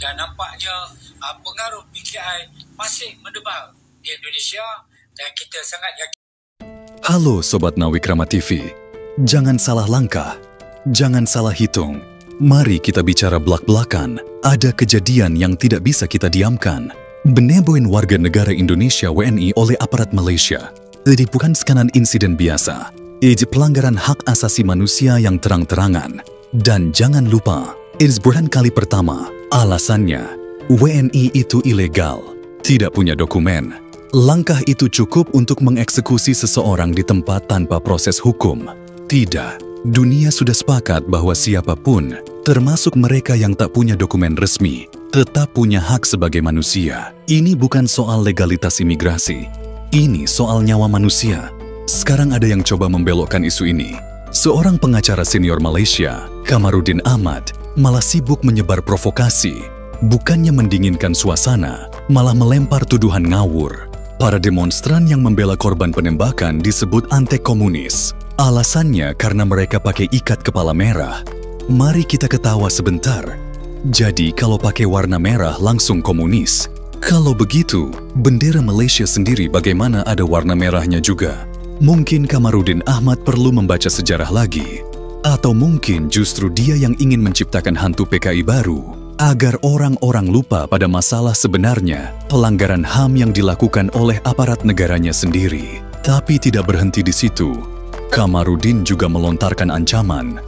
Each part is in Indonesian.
dan nampaknya pengaruh PKI masih mendebar di Indonesia dan kita sangat yakin. Halo Sobat Nawikrama TV, jangan salah langkah, jangan salah hitung. Mari kita bicara belak-belakan, ada kejadian yang tidak bisa kita diamkan. Beneboin warga negara Indonesia WNI oleh aparat Malaysia. Jadi bukan sekanan insiden biasa, ini pelanggaran hak asasi manusia yang terang-terangan. Dan jangan lupa, ini bukan kali pertama. Alasannya, WNI itu ilegal, tidak punya dokumen. Langkah itu cukup untuk mengeksekusi seseorang di tempat tanpa proses hukum. Tidak, dunia sudah sepakat bahwa siapapun, termasuk mereka yang tak punya dokumen resmi, tetap punya hak sebagai manusia. Ini bukan soal legalitas imigrasi, ini soal nyawa manusia. Sekarang ada yang coba membelokkan isu ini. Seorang pengacara senior Malaysia, Kamarudin Ahmad, malah sibuk menyebar provokasi. Bukannya mendinginkan suasana, malah melempar tuduhan ngawur. Para demonstran yang membela korban penembakan disebut antek-komunis. Alasannya karena mereka pakai ikat kepala merah. Mari kita ketawa sebentar. Jadi kalau pakai warna merah langsung komunis. Kalau begitu, bendera Malaysia sendiri bagaimana ada warna merahnya juga? Mungkin Kamarudin Ahmad perlu membaca sejarah lagi. Atau mungkin justru dia yang ingin menciptakan hantu PKI baru, agar orang-orang lupa pada masalah sebenarnya pelanggaran HAM yang dilakukan oleh aparat negaranya sendiri. Tapi tidak berhenti di situ. Kamarudin juga melontarkan ancaman.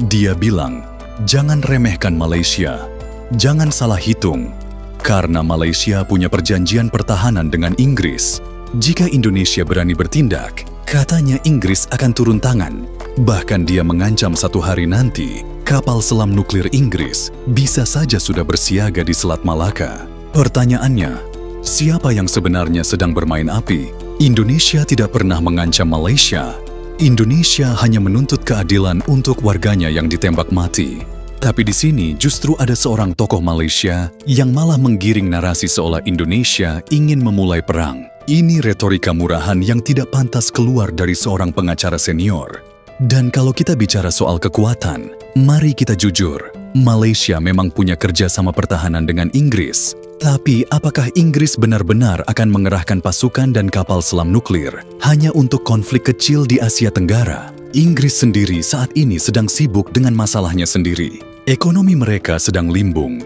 Dia bilang, jangan remehkan Malaysia, jangan salah hitung, karena Malaysia punya perjanjian pertahanan dengan Inggris. Jika Indonesia berani bertindak, katanya Inggris akan turun tangan. Bahkan dia mengancam satu hari nanti, kapal selam nuklir Inggris bisa saja sudah bersiaga di Selat Malaka. Pertanyaannya, siapa yang sebenarnya sedang bermain api? Indonesia tidak pernah mengancam Malaysia. Indonesia hanya menuntut keadilan untuk warganya yang ditembak mati. Tapi di sini justru ada seorang tokoh Malaysia yang malah menggiring narasi seolah Indonesia ingin memulai perang. Ini retorika murahan yang tidak pantas keluar dari seorang pengacara senior. Dan kalau kita bicara soal kekuatan, mari kita jujur, Malaysia memang punya kerjasama pertahanan dengan Inggris. Tapi apakah Inggris benar-benar akan mengerahkan pasukan dan kapal selam nuklir hanya untuk konflik kecil di Asia Tenggara? Inggris sendiri saat ini sedang sibuk dengan masalahnya sendiri. Ekonomi mereka sedang limbung,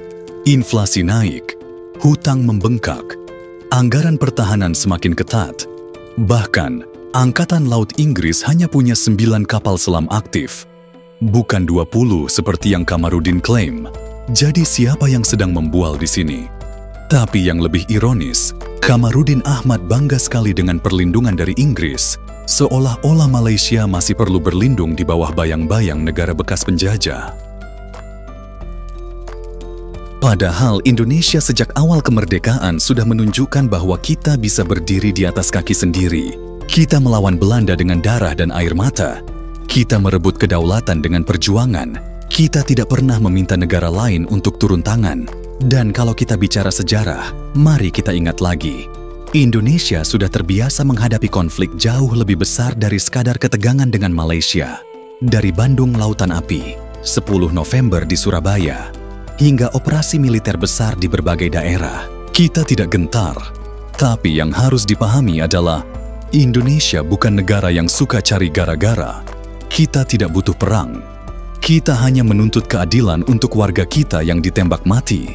inflasi naik, hutang membengkak, anggaran pertahanan semakin ketat. Bahkan, Angkatan Laut Inggris hanya punya 9 kapal selam aktif, bukan 20 seperti yang Kamarudin klaim. Jadi siapa yang sedang membual di sini? Tapi yang lebih ironis, Kamarudin Ahmad bangga sekali dengan perlindungan dari Inggris, seolah-olah Malaysia masih perlu berlindung di bawah bayang-bayang negara bekas penjajah. Padahal Indonesia sejak awal kemerdekaan sudah menunjukkan bahwa kita bisa berdiri di atas kaki sendiri. Kita melawan Belanda dengan darah dan air mata. Kita merebut kedaulatan dengan perjuangan. Kita tidak pernah meminta negara lain untuk turun tangan. Dan kalau kita bicara sejarah, mari kita ingat lagi. Indonesia sudah terbiasa menghadapi konflik jauh lebih besar dari sekadar ketegangan dengan Malaysia. Dari Bandung Lautan Api, 10 November di Surabaya, hingga operasi militer besar di berbagai daerah. Kita tidak gentar. Tapi yang harus dipahami adalah Indonesia bukan negara yang suka cari gara-gara. Kita tidak butuh perang. Kita hanya menuntut keadilan untuk warga kita yang ditembak mati.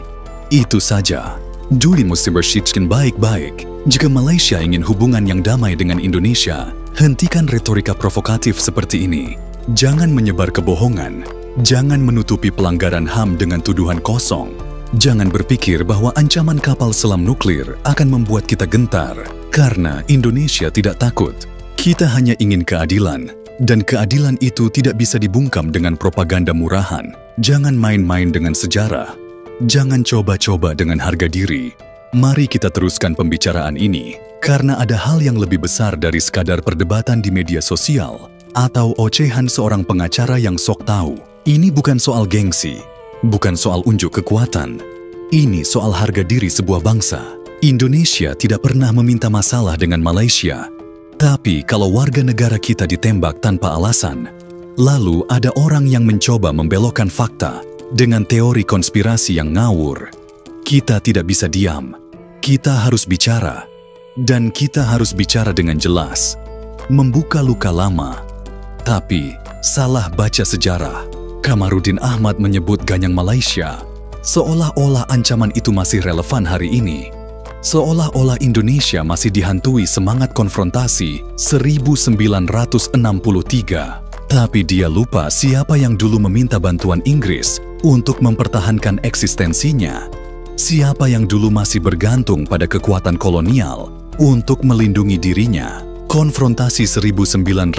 Itu saja. Juli mesti berpikir baik-baik. Jika Malaysia ingin hubungan yang damai dengan Indonesia, hentikan retorika provokatif seperti ini. Jangan menyebar kebohongan. Jangan menutupi pelanggaran HAM dengan tuduhan kosong. Jangan berpikir bahwa ancaman kapal selam nuklir akan membuat kita gentar, karena Indonesia tidak takut. Kita hanya ingin keadilan, dan keadilan itu tidak bisa dibungkam dengan propaganda murahan. Jangan main-main dengan sejarah. Jangan coba-coba dengan harga diri. Mari kita teruskan pembicaraan ini, karena ada hal yang lebih besar dari sekadar perdebatan di media sosial atau ocehan seorang pengacara yang sok tahu. Ini bukan soal gengsi, bukan soal unjuk kekuatan. Ini soal harga diri sebuah bangsa. Indonesia tidak pernah meminta masalah dengan Malaysia. Tapi kalau warga negara kita ditembak tanpa alasan, lalu ada orang yang mencoba membelokkan fakta dengan teori konspirasi yang ngawur, Kita tidak bisa diam. Kita harus bicara. Dan kita harus bicara dengan jelas. Membuka luka lama. Tapi, salah baca sejarah. Kamarudin Ahmad menyebut Ganyang Malaysia, seolah-olah ancaman itu masih relevan hari ini. Seolah-olah Indonesia masih dihantui semangat konfrontasi 1963. Tapi dia lupa siapa yang dulu meminta bantuan Inggris untuk mempertahankan eksistensinya. Siapa yang dulu masih bergantung pada kekuatan kolonial untuk melindungi dirinya. Konfrontasi 1963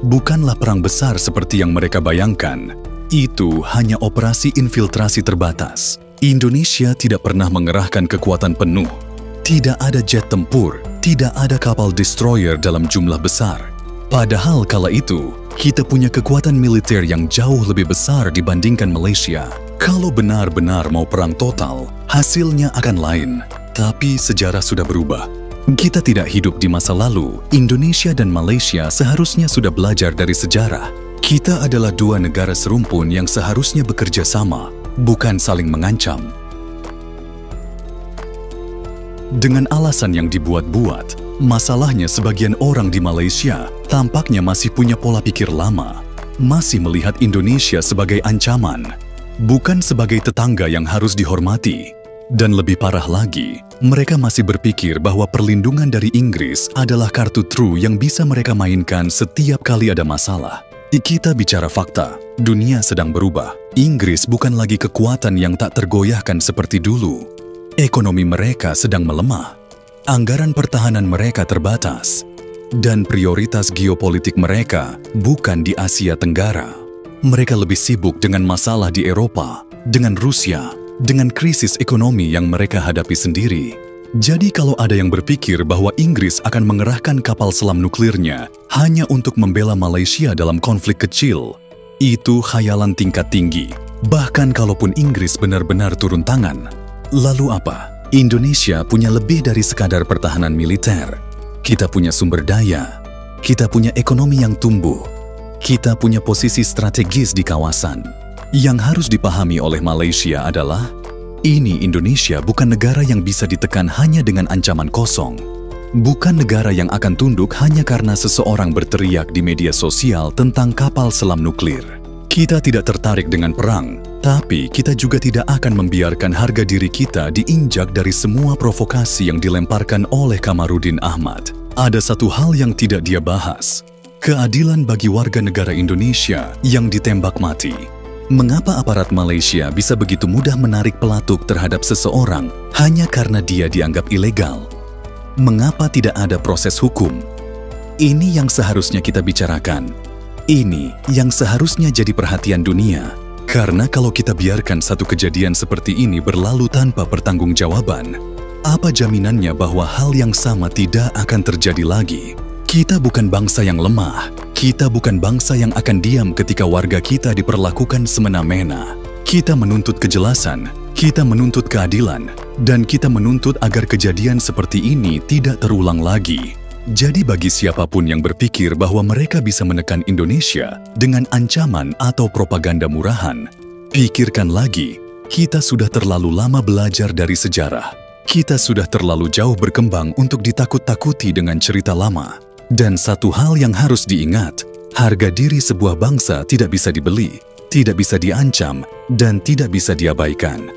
bukanlah perang besar seperti yang mereka bayangkan. Itu hanya operasi infiltrasi terbatas. Indonesia tidak pernah mengerahkan kekuatan penuh. Tidak ada jet tempur, tidak ada kapal destroyer dalam jumlah besar. Padahal kala itu, kita punya kekuatan militer yang jauh lebih besar dibandingkan Malaysia. Kalau benar-benar mau perang total, hasilnya akan lain. Tapi sejarah sudah berubah. Kita tidak hidup di masa lalu. Indonesia dan Malaysia seharusnya sudah belajar dari sejarah. Kita adalah dua negara serumpun yang seharusnya bekerja sama, bukan saling mengancam. Dengan alasan yang dibuat-buat, masalahnya sebagian orang di Malaysia tampaknya masih punya pola pikir lama, masih melihat Indonesia sebagai ancaman, bukan sebagai tetangga yang harus dihormati. Dan lebih parah lagi, mereka masih berpikir bahwa perlindungan dari Inggris adalah kartu true yang bisa mereka mainkan setiap kali ada masalah. Kita bicara fakta, dunia sedang berubah. Inggris bukan lagi kekuatan yang tak tergoyahkan seperti dulu. Ekonomi mereka sedang melemah. Anggaran pertahanan mereka terbatas. Dan prioritas geopolitik mereka bukan di Asia Tenggara. Mereka lebih sibuk dengan masalah di Eropa, dengan Rusia, dengan krisis ekonomi yang mereka hadapi sendiri. Jadi kalau ada yang berpikir bahwa Inggris akan mengerahkan kapal selam nuklirnya hanya untuk membela Malaysia dalam konflik kecil, itu khayalan tingkat tinggi. Bahkan kalaupun Inggris benar-benar turun tangan. Lalu apa? Indonesia punya lebih dari sekadar pertahanan militer. Kita punya sumber daya. Kita punya ekonomi yang tumbuh. Kita punya posisi strategis di kawasan. Yang harus dipahami oleh Malaysia adalah, ini Indonesia bukan negara yang bisa ditekan hanya dengan ancaman kosong. Bukan negara yang akan tunduk hanya karena seseorang berteriak di media sosial tentang kapal selam nuklir. Kita tidak tertarik dengan perang, tapi kita juga tidak akan membiarkan harga diri kita diinjak dari semua provokasi yang dilemparkan oleh Kamarudin Ahmad. Ada satu hal yang tidak dia bahas, keadilan bagi warga negara Indonesia yang ditembak mati. Mengapa aparat Malaysia bisa begitu mudah menarik pelatuk terhadap seseorang hanya karena dia dianggap ilegal? Mengapa tidak ada proses hukum? Ini yang seharusnya kita bicarakan. Ini yang seharusnya jadi perhatian dunia. Karena kalau kita biarkan satu kejadian seperti ini berlalu tanpa pertanggungjawaban, apa jaminannya bahwa hal yang sama tidak akan terjadi lagi? Kita bukan bangsa yang lemah. Kita bukan bangsa yang akan diam ketika warga kita diperlakukan semena-mena. Kita menuntut kejelasan, kita menuntut keadilan, dan kita menuntut agar kejadian seperti ini tidak terulang lagi. Jadi bagi siapapun yang berpikir bahwa mereka bisa menekan Indonesia dengan ancaman atau propaganda murahan, pikirkan lagi, kita sudah terlalu lama belajar dari sejarah. Kita sudah terlalu jauh berkembang untuk ditakut-takuti dengan cerita lama. Dan satu hal yang harus diingat, harga diri sebuah bangsa tidak bisa dibeli, tidak bisa diancam, dan tidak bisa diabaikan.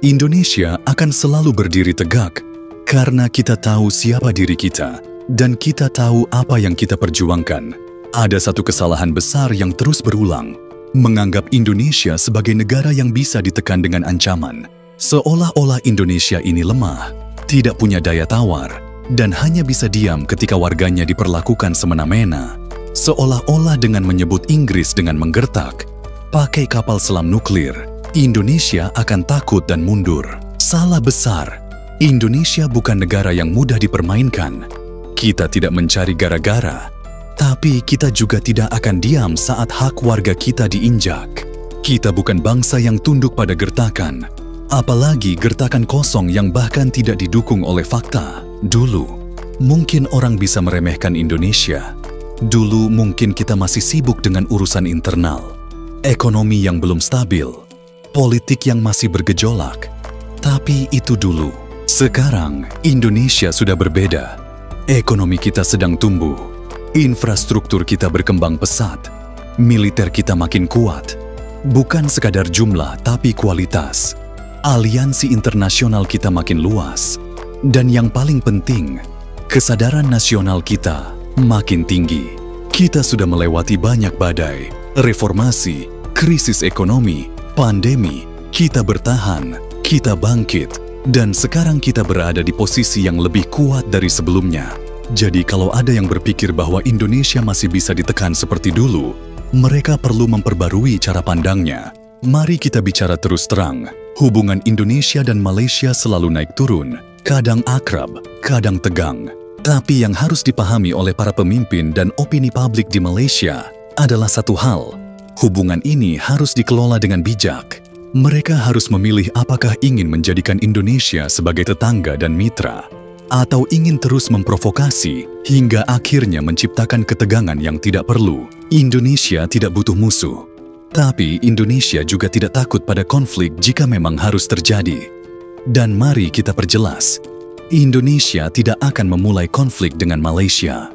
Indonesia akan selalu berdiri tegak karena kita tahu siapa diri kita dan kita tahu apa yang kita perjuangkan. Ada satu kesalahan besar yang terus berulang, menganggap Indonesia sebagai negara yang bisa ditekan dengan ancaman, seolah-olah Indonesia ini lemah, tidak punya daya tawar, dan hanya bisa diam ketika warganya diperlakukan semena-mena, seolah-olah dengan menyebut Inggris dengan menggertak, pakai kapal selam nuklir, Indonesia akan takut dan mundur. Salah besar. Indonesia bukan negara yang mudah dipermainkan. Kita tidak mencari gara-gara, tapi kita juga tidak akan diam saat hak warga kita diinjak. Kita bukan bangsa yang tunduk pada gertakan, apalagi gertakan kosong yang bahkan tidak didukung oleh fakta. Dulu, mungkin orang bisa meremehkan Indonesia. Dulu mungkin kita masih sibuk dengan urusan internal. ekonomi yang belum stabil, politik yang masih bergejolak. Tapi itu dulu. Sekarang, Indonesia sudah berbeda. Ekonomi kita sedang tumbuh, infrastruktur kita berkembang pesat, militer kita makin kuat. Bukan sekadar jumlah, tapi kualitas. Aliansi internasional kita makin luas. Dan yang paling penting, kesadaran nasional kita makin tinggi. Kita sudah melewati banyak badai, reformasi, krisis ekonomi, pandemi. Kita bertahan, kita bangkit, dan sekarang kita berada di posisi yang lebih kuat dari sebelumnya. Jadi kalau ada yang berpikir bahwa Indonesia masih bisa ditekan seperti dulu, mereka perlu memperbarui cara pandangnya. Mari kita bicara terus terang. Hubungan Indonesia dan Malaysia selalu naik turun, kadang akrab, kadang tegang. Tapi yang harus dipahami oleh para pemimpin dan opini publik di Malaysia adalah satu hal. Hubungan ini harus dikelola dengan bijak. Mereka harus memilih apakah ingin menjadikan Indonesia sebagai tetangga dan mitra, atau ingin terus memprovokasi hingga akhirnya menciptakan ketegangan yang tidak perlu. Indonesia tidak butuh musuh, tapi Indonesia juga tidak takut pada konflik jika memang harus terjadi. Dan mari kita perjelas, Indonesia tidak akan memulai konflik dengan Malaysia.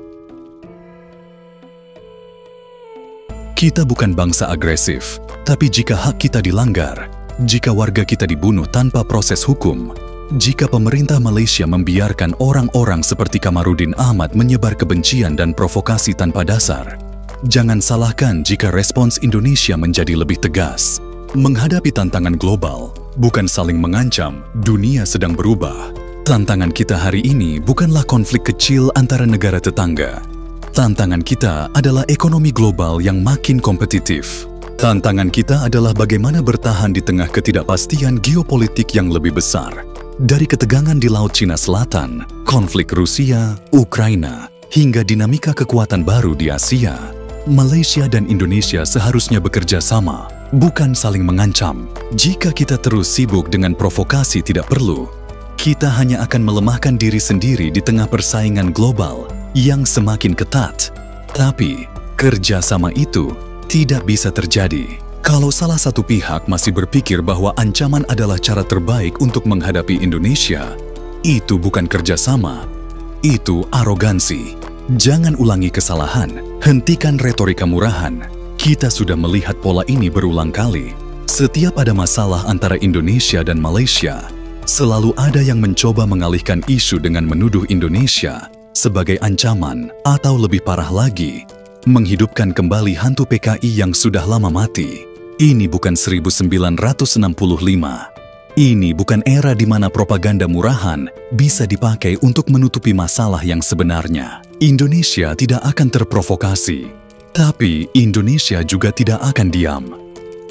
Kita bukan bangsa agresif, tapi jika hak kita dilanggar, jika warga kita dibunuh tanpa proses hukum, jika pemerintah Malaysia membiarkan orang-orang seperti Kamarudin Ahmad menyebar kebencian dan provokasi tanpa dasar, jangan salahkan jika respons Indonesia menjadi lebih tegas. Menghadapi tantangan global, bukan saling mengancam, dunia sedang berubah. Tantangan kita hari ini bukanlah konflik kecil antara negara tetangga. Tantangan kita adalah ekonomi global yang makin kompetitif. Tantangan kita adalah bagaimana bertahan di tengah ketidakpastian geopolitik yang lebih besar. Dari ketegangan di Laut Cina Selatan, konflik Rusia, Ukraina, hingga dinamika kekuatan baru di Asia, Malaysia dan Indonesia seharusnya bekerja sama, bukan saling mengancam. Jika kita terus sibuk dengan provokasi tidak perlu, kita hanya akan melemahkan diri sendiri di tengah persaingan global yang semakin ketat. Tapi, kerjasama itu tidak bisa terjadi kalau salah satu pihak masih berpikir bahwa ancaman adalah cara terbaik untuk menghadapi Indonesia. Itu bukan kerjasama, itu arogansi. Jangan ulangi kesalahan, hentikan retorika murahan. Kita sudah melihat pola ini berulang kali. Setiap ada masalah antara Indonesia dan Malaysia, selalu ada yang mencoba mengalihkan isu dengan menuduh Indonesia sebagai ancaman, atau lebih parah lagi, menghidupkan kembali hantu PKI yang sudah lama mati. Ini bukan 1965. Ini bukan era di mana propaganda murahan bisa dipakai untuk menutupi masalah yang sebenarnya. Indonesia tidak akan terprovokasi, tapi Indonesia juga tidak akan diam.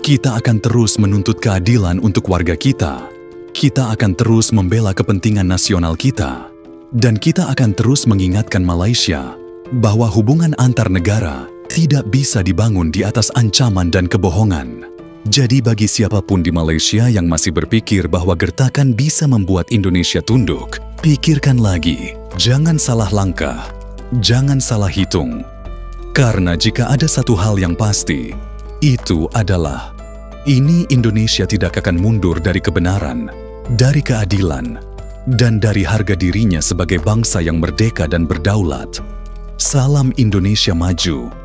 Kita akan terus menuntut keadilan untuk warga kita. Kita akan terus membela kepentingan nasional kita. Dan kita akan terus mengingatkan Malaysia bahwa hubungan antar negara tidak bisa dibangun di atas ancaman dan kebohongan. Jadi bagi siapapun di Malaysia yang masih berpikir bahwa gertakan bisa membuat Indonesia tunduk, pikirkan lagi, jangan salah langkah, jangan salah hitung. Karena jika ada satu hal yang pasti, itu adalah ini Indonesia tidak akan mundur dari kebenaran, dari keadilan, dan dari harga dirinya sebagai bangsa yang merdeka dan berdaulat. Salam Indonesia Maju.